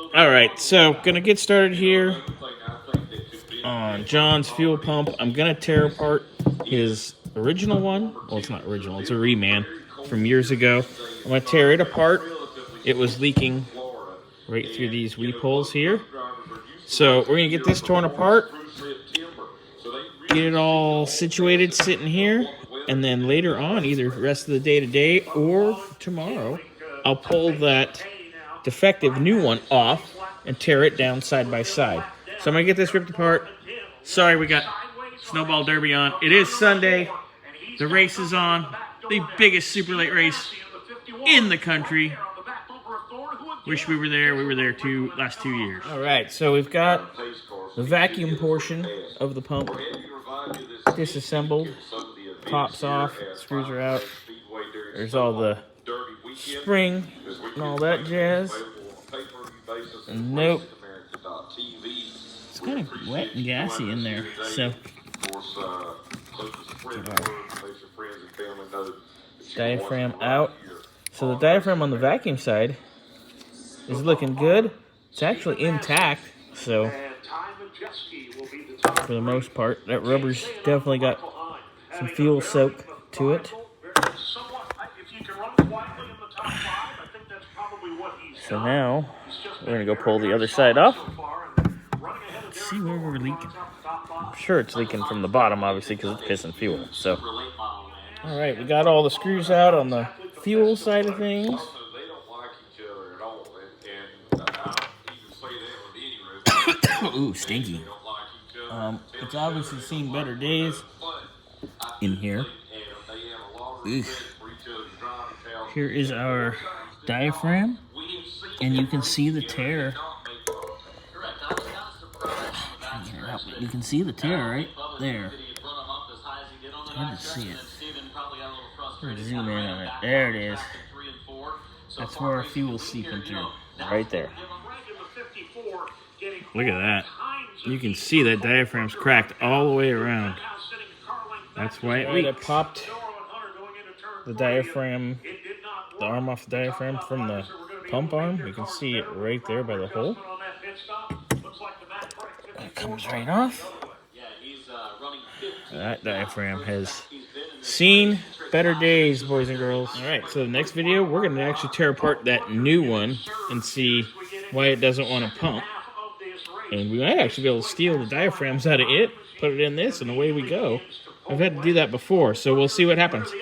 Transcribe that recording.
Alright, so gonna get started here on John's fuel pump. I'm gonna tear apart his original one. Well, it's not original, it's a reman from years ago. I'm gonna tear it apart. It was leaking right through these weep holes here. So we're gonna get this torn apart, get it all situated sitting here, and then later on, either the rest of the day today or tomorrow, I'll pull that defective new one off and tear it down side by side. So I'm gonna get this ripped apart. Sorry, we got Snowball Derby on. It is Sunday. The race is on. The biggest super late race in the country. Wish we were there. We were there last 2 years. All right, so we've got the vacuum portion of the pump disassembled. Tops off, screws are out. There's all the spring and all that jazz. And nope. It's kind of wet and gassy in there, so diaphragm out. So the diaphragm on the vacuum side is looking good. It's actually intact, so for the most part, that rubber's definitely got some fuel soak to it. So now we're gonna go pull the other side off. Let's see where we're leaking. I'm sure it's leaking from the bottom, obviously, because it's pissing fuel. So, all right, we got all the screws out on the fuel side of things. Ooh, stinky. It's obviously seen better days in here. Ugh. Here is our diaphragm, and you can see the tear. You can see the tear right there. It's hard to see it. Zoom in on it. There it is. That's where our fuel's seeping through. Right there. Look at that. You can see that diaphragm's cracked all the way around. That's why it leaked. I popped the diaphragm, the arm off the diaphragm from the pump arm. You can see it right there by the hole. It comes right off. That diaphragm has seen better days, boys and girls. All right, so the next video, we're going to actually tear apart that new one and see why it doesn't want to pump. And we might actually be able to steal the diaphragms out of it, put it in this, and away we go. I've had to do that before, so we'll see what happens.